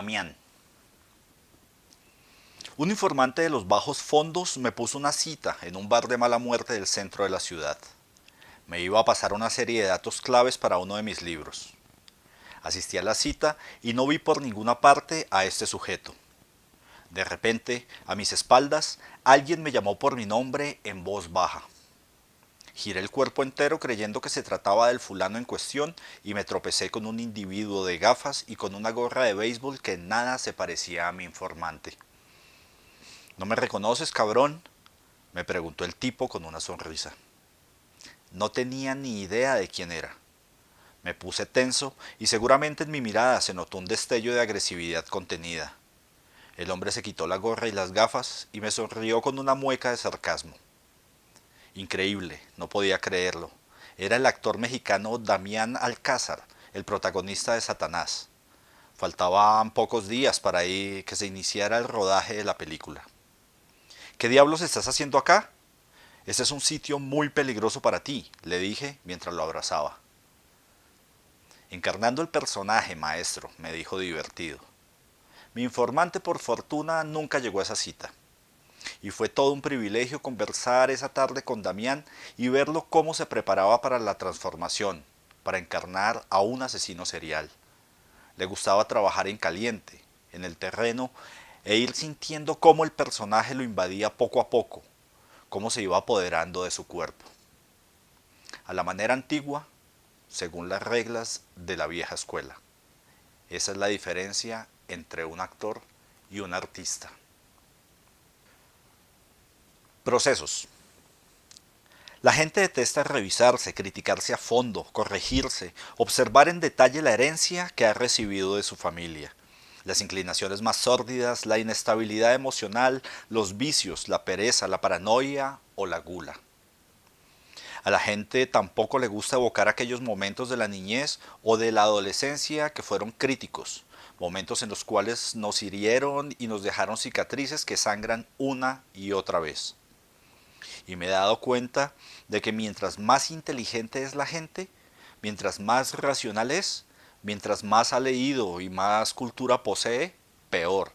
Damián. Un informante de los bajos fondos me puso una cita en un bar de mala muerte del centro de la ciudad. Me iba a pasar una serie de datos claves para uno de mis libros. Asistí a la cita y no vi por ninguna parte a este sujeto. De repente, a mis espaldas, alguien me llamó por mi nombre en voz baja. Giré el cuerpo entero creyendo que se trataba del fulano en cuestión y me tropecé con un individuo de gafas y con una gorra de béisbol que nada se parecía a mi informante. ¿No me reconoces, cabrón?, me preguntó el tipo con una sonrisa. No tenía ni idea de quién era. Me puse tenso y seguramente en mi mirada se notó un destello de agresividad contenida. El hombre se quitó la gorra y las gafas y me sonrió con una mueca de sarcasmo. Increíble, no podía creerlo. Era el actor mexicano Damián Alcázar, el protagonista de Satanás. Faltaban pocos días para que se iniciara el rodaje de la película. ¿Qué diablos estás haciendo acá? Este es un sitio muy peligroso para ti, le dije mientras lo abrazaba. Encarnando el personaje, maestro, me dijo divertido. Mi informante por fortuna nunca llegó a esa cita. Y fue todo un privilegio conversar esa tarde con Damián y verlo cómo se preparaba para la transformación, para encarnar a un asesino serial. Le gustaba trabajar en caliente, en el terreno, e ir sintiendo cómo el personaje lo invadía poco a poco, cómo se iba apoderando de su cuerpo. A la manera antigua, según las reglas de la vieja escuela. Esa es la diferencia entre un actor y un artista. Procesos. La gente detesta revisarse, criticarse a fondo, corregirse, observar en detalle la herencia que ha recibido de su familia. Las inclinaciones más sórdidas, la inestabilidad emocional, los vicios, la pereza, la paranoia o la gula. A la gente tampoco le gusta evocar aquellos momentos de la niñez o de la adolescencia que fueron críticos, momentos en los cuales nos hirieron y nos dejaron cicatrices que sangran una y otra vez. Y me he dado cuenta de que mientras más inteligente es la gente, mientras más racional es, mientras más ha leído y más cultura posee, peor,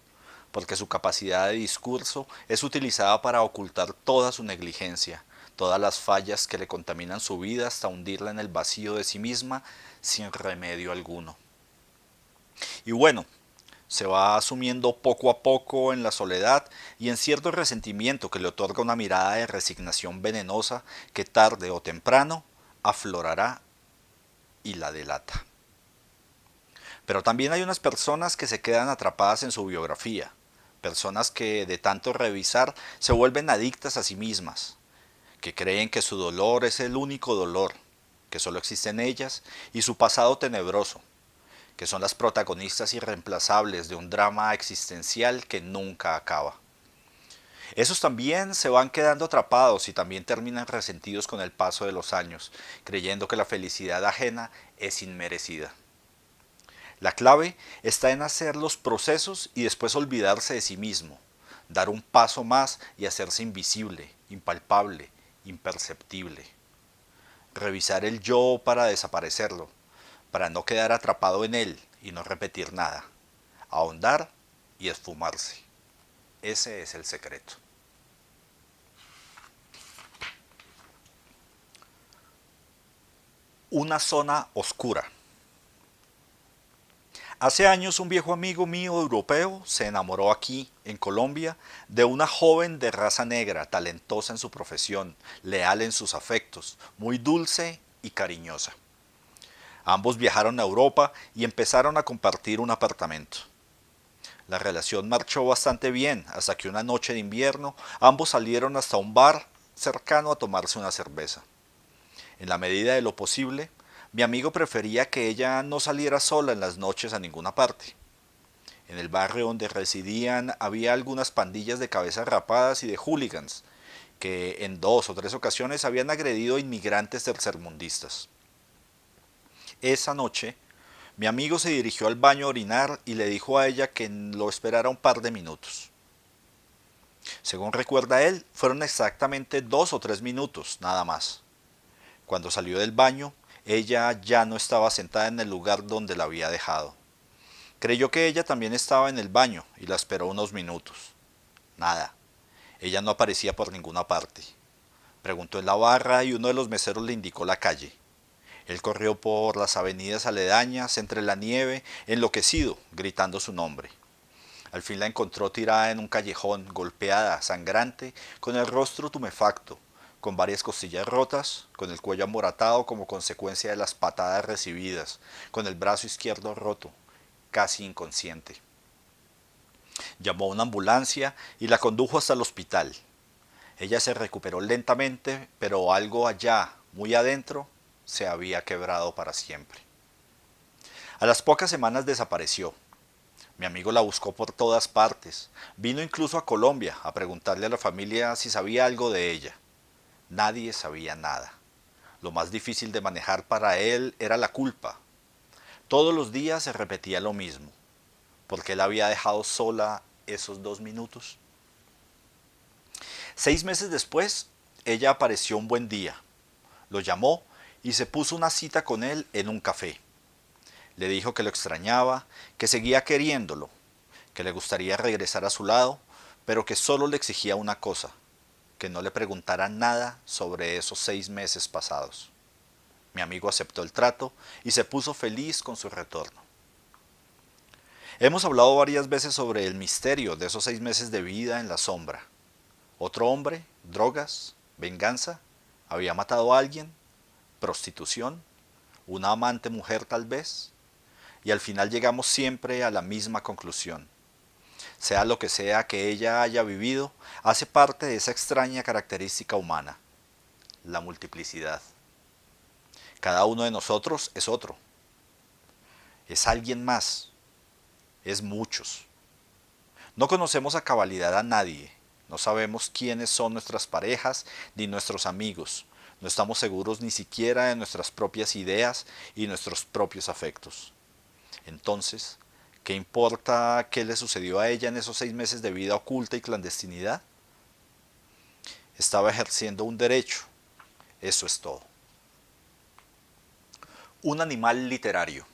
porque su capacidad de discurso es utilizada para ocultar toda su negligencia, todas las fallas que le contaminan su vida hasta hundirla en el vacío de sí misma sin remedio alguno. Y bueno, se va asumiendo poco a poco en la soledad y en cierto resentimiento que le otorga una mirada de resignación venenosa que tarde o temprano aflorará y la delata. Pero también hay unas personas que se quedan atrapadas en su biografía, personas que de tanto revisar se vuelven adictas a sí mismas, que creen que su dolor es el único dolor, que solo existen ellas y su pasado tenebroso, que son las protagonistas irreemplazables de un drama existencial que nunca acaba. Esos también se van quedando atrapados y también terminan resentidos con el paso de los años, creyendo que la felicidad ajena es inmerecida. La clave está en hacer los procesos y después olvidarse de sí mismo, dar un paso más y hacerse invisible, impalpable, imperceptible. Revisar el yo para desaparecerlo, para no quedar atrapado en él y no repetir nada. Ahondar y esfumarse. Ese es el secreto. Una zona oscura. Hace años un viejo amigo mío europeo se enamoró aquí, en Colombia, de una joven de raza negra, talentosa en su profesión, leal en sus afectos, muy dulce y cariñosa. Ambos viajaron a Europa y empezaron a compartir un apartamento. La relación marchó bastante bien hasta que una noche de invierno ambos salieron hasta un bar cercano a tomarse una cerveza. En la medida de lo posible, mi amigo prefería que ella no saliera sola en las noches a ninguna parte. En el barrio donde residían había algunas pandillas de cabezas rapadas y de hooligans que en 2 o 3 ocasiones habían agredido a inmigrantes tercermundistas. Esa noche, mi amigo se dirigió al baño a orinar y le dijo a ella que lo esperara un par de minutos. Según recuerda él, fueron exactamente 2 o 3 minutos, nada más. Cuando salió del baño, ella ya no estaba sentada en el lugar donde la había dejado. Creyó que ella también estaba en el baño y la esperó unos minutos. Nada. Ella no aparecía por ninguna parte. Preguntó en la barra y uno de los meseros le indicó la calle. Él corrió por las avenidas aledañas, entre la nieve, enloquecido, gritando su nombre. Al fin la encontró tirada en un callejón, golpeada, sangrante, con el rostro tumefacto, con varias costillas rotas, con el cuello amoratado como consecuencia de las patadas recibidas, con el brazo izquierdo roto, casi inconsciente. Llamó a una ambulancia y la condujo hasta el hospital. Ella se recuperó lentamente, pero algo allá, muy adentro, se había quebrado para siempre. A las pocas semanas desapareció. Mi amigo la buscó por todas partes. Vino incluso a Colombia a preguntarle a la familia si sabía algo de ella. Nadie sabía nada. Lo más difícil de manejar para él era la culpa. Todos los días se repetía lo mismo. ¿Por qué la había dejado sola esos 2 minutos? 6 meses después, ella apareció un buen día. Lo llamó y se puso una cita con él en un café. Le dijo que lo extrañaba, que seguía queriéndolo, que le gustaría regresar a su lado, pero que solo le exigía una cosa, que no le preguntara nada sobre esos 6 meses pasados. Mi amigo aceptó el trato y se puso feliz con su retorno. Hemos hablado varias veces sobre el misterio de esos 6 meses de vida en la sombra. Otro hombre, drogas, venganza, había matado a alguien, prostitución, una amante mujer tal vez, y al final llegamos siempre a la misma conclusión. Sea lo que sea que ella haya vivido, hace parte de esa extraña característica humana, la multiplicidad. Cada uno de nosotros es otro, es alguien más, es muchos. No conocemos a cabalidad a nadie, no sabemos quiénes son nuestras parejas ni nuestros amigos, no estamos seguros ni siquiera de nuestras propias ideas y nuestros propios afectos. Entonces, ¿qué importa qué le sucedió a ella en esos 6 meses de vida oculta y clandestinidad? Estaba ejerciendo un derecho, eso es todo. Un animal literario.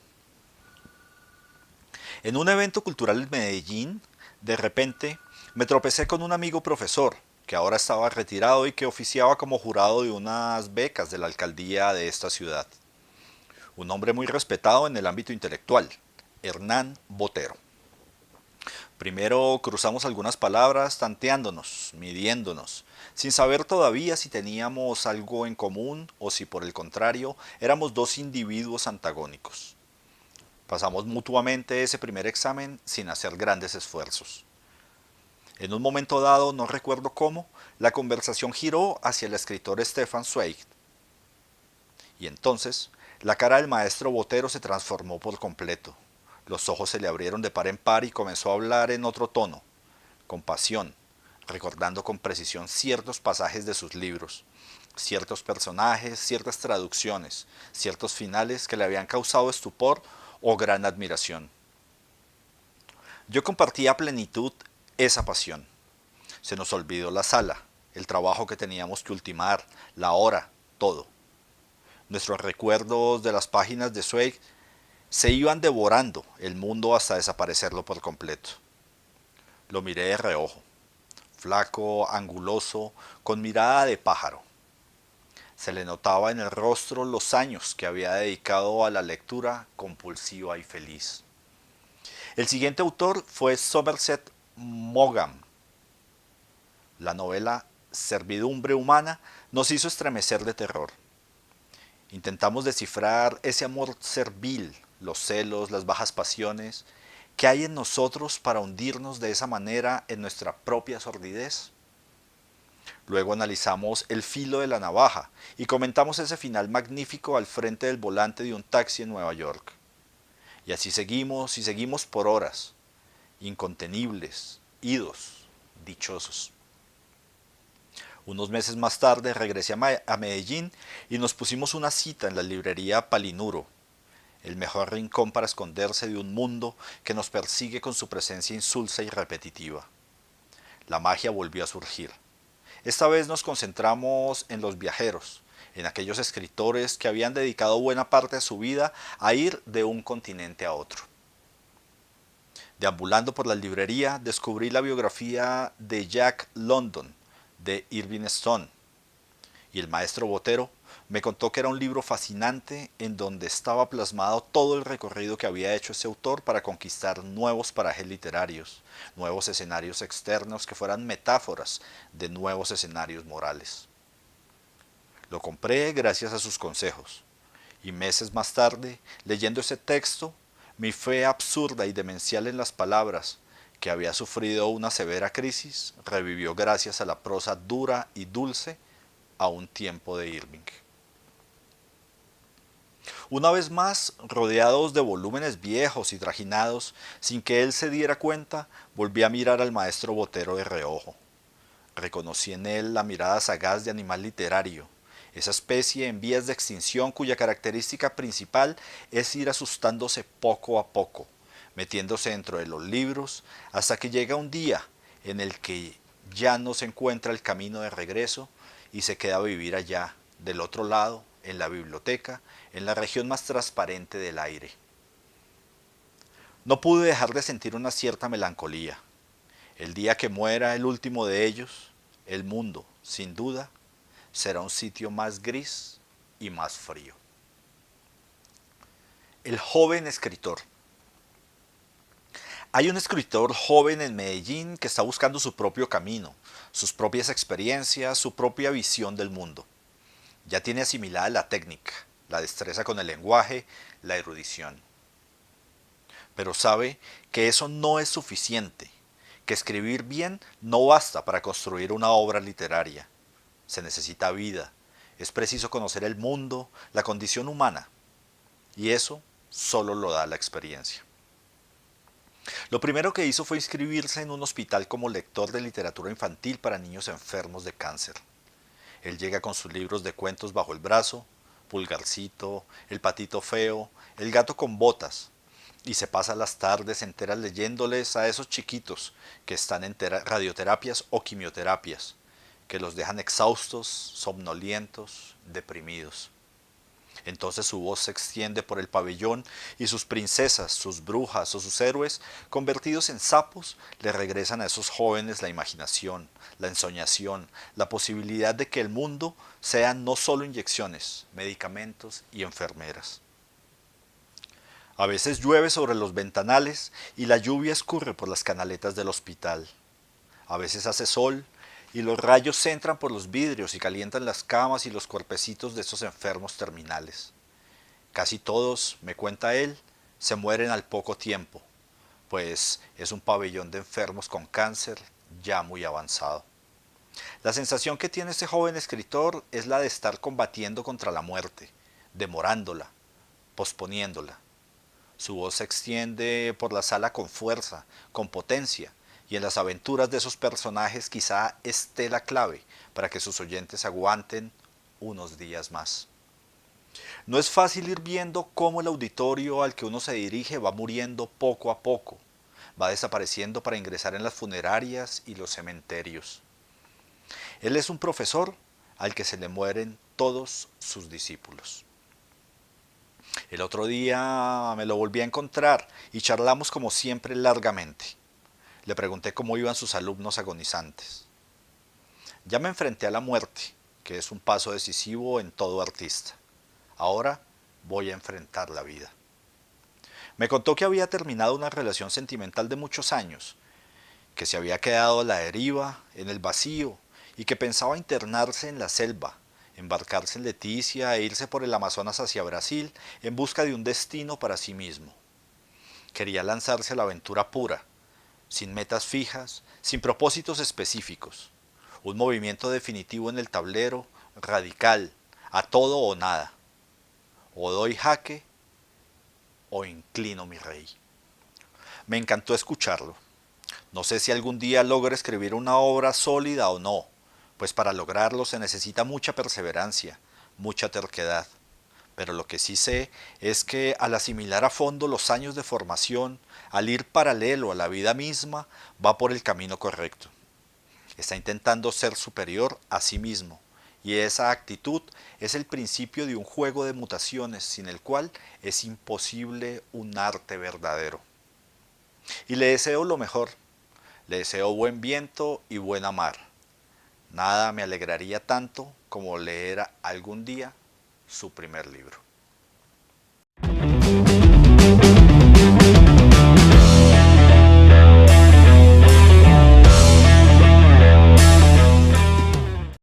En un evento cultural en Medellín, de repente, me tropecé con un amigo profesor, que ahora estaba retirado y que oficiaba como jurado de unas becas de la alcaldía de esta ciudad. Un hombre muy respetado en el ámbito intelectual, Hernán Botero. Primero cruzamos algunas palabras tanteándonos, midiéndonos, sin saber todavía si teníamos algo en común o si por el contrario éramos dos individuos antagónicos. Pasamos mutuamente ese primer examen sin hacer grandes esfuerzos. En un momento dado, no recuerdo cómo, la conversación giró hacia el escritor Stefan Zweig. Y entonces, la cara del maestro Botero se transformó por completo. Los ojos se le abrieron de par en par y comenzó a hablar en otro tono, con pasión, recordando con precisión ciertos pasajes de sus libros, ciertos personajes, ciertas traducciones, ciertos finales que le habían causado estupor o gran admiración. Yo compartía a plenitud esa pasión. Se nos olvidó la sala, el trabajo que teníamos que ultimar, la hora, todo. Nuestros recuerdos de las páginas de Zweig se iban devorando el mundo hasta desaparecerlo por completo. Lo miré de reojo, flaco, anguloso, con mirada de pájaro. Se le notaba en el rostro los años que había dedicado a la lectura compulsiva y feliz. El siguiente autor fue Somerset Maugham. La novela Servidumbre Humana nos hizo estremecer de terror. Intentamos descifrar ese amor servil, los celos, las bajas pasiones, que hay en nosotros para hundirnos de esa manera en nuestra propia sordidez. Luego analizamos el filo de la navaja y comentamos ese final magnífico al frente del volante de un taxi en Nueva York. Y así seguimos y seguimos por horas, incontenibles, idos, dichosos. Unos meses más tarde regresé a Medellín y nos pusimos una cita en la librería Palinuro, el mejor rincón para esconderse de un mundo que nos persigue con su presencia insulsa y repetitiva. La magia volvió a surgir. Esta vez nos concentramos en los viajeros, en aquellos escritores que habían dedicado buena parte de su vida a ir de un continente a otro. Deambulando por la librería, descubrí la biografía de Jack London, de Irving Stone, y el maestro Botero me contó que era un libro fascinante en donde estaba plasmado todo el recorrido que había hecho ese autor para conquistar nuevos parajes literarios, nuevos escenarios externos que fueran metáforas de nuevos escenarios morales. Lo compré gracias a sus consejos, y meses más tarde, leyendo ese texto, mi fe absurda y demencial en las palabras, que había sufrido una severa crisis, revivió gracias a la prosa dura y dulce a un tiempo de Irving. Una vez más, rodeados de volúmenes viejos y trajinados, sin que él se diera cuenta, volví a mirar al maestro Botero de reojo. Reconocí en él la mirada sagaz de animal literario, esa especie en vías de extinción cuya característica principal es ir asustándose poco a poco, metiéndose dentro de los libros, hasta que llega un día en el que ya no se encuentra el camino de regreso y se queda a vivir allá, del otro lado, en la biblioteca, en la región más transparente del aire. No pude dejar de sentir una cierta melancolía. El día que muera el último de ellos, el mundo, sin duda, será un sitio más gris y más frío. El joven escritor. Hay un escritor joven en Medellín que está buscando su propio camino, sus propias experiencias, su propia visión del mundo. Ya tiene asimilada la técnica, la destreza con el lenguaje, la erudición. Pero sabe que eso no es suficiente, que escribir bien no basta para construir una obra literaria. Se necesita vida, es preciso conocer el mundo, la condición humana, y eso solo lo da la experiencia. Lo primero que hizo fue inscribirse en un hospital como lector de literatura infantil para niños enfermos de cáncer. Él llega con sus libros de cuentos bajo el brazo, Pulgarcito, El patito feo, El gato con botas, y se pasa las tardes enteras leyéndoles a esos chiquitos que están en radioterapias o quimioterapias, que los dejan exhaustos, somnolientos, deprimidos. Entonces su voz se extiende por el pabellón y sus princesas, sus brujas o sus héroes, convertidos en sapos, le regresan a esos jóvenes la imaginación, la ensoñación, la posibilidad de que el mundo sea no solo inyecciones, medicamentos y enfermeras. A veces llueve sobre los ventanales y la lluvia escurre por las canaletas del hospital. A veces hace sol y los rayos entran por los vidrios y calientan las camas y los cuerpecitos de esos enfermos terminales. Casi todos, me cuenta él, se mueren al poco tiempo, pues es un pabellón de enfermos con cáncer ya muy avanzado. La sensación que tiene este joven escritor es la de estar combatiendo contra la muerte, demorándola, posponiéndola. Su voz se extiende por la sala con fuerza, con potencia, y en las aventuras de esos personajes quizá esté la clave para que sus oyentes aguanten unos días más. No es fácil ir viendo cómo el auditorio al que uno se dirige va muriendo poco a poco, va desapareciendo para ingresar en las funerarias y los cementerios. Él es un profesor al que se le mueren todos sus discípulos. El otro día me lo volví a encontrar y charlamos como siempre largamente. Le pregunté cómo iban sus alumnos agonizantes. Ya me enfrenté a la muerte, que es un paso decisivo en todo artista. Ahora voy a enfrentar la vida. Me contó que había terminado una relación sentimental de muchos años, que se había quedado a la deriva, en el vacío, y que pensaba internarse en la selva, embarcarse en Leticia e irse por el Amazonas hacia Brasil en busca de un destino para sí mismo. Quería lanzarse a la aventura pura, sin metas fijas, sin propósitos específicos. Un movimiento definitivo en el tablero, radical, a todo o nada. O doy jaque o inclino mi rey. Me encantó escucharlo. No sé si algún día logre escribir una obra sólida o no, pues para lograrlo se necesita mucha perseverancia, mucha terquedad. Pero lo que sí sé es que al asimilar a fondo los años de formación, al ir paralelo a la vida misma, va por el camino correcto. Está intentando ser superior a sí mismo, y esa actitud es el principio de un juego de mutaciones sin el cual es imposible un arte verdadero. Y le deseo lo mejor. Le deseo buen viento y buena mar. Nada me alegraría tanto como leer algún día su primer libro.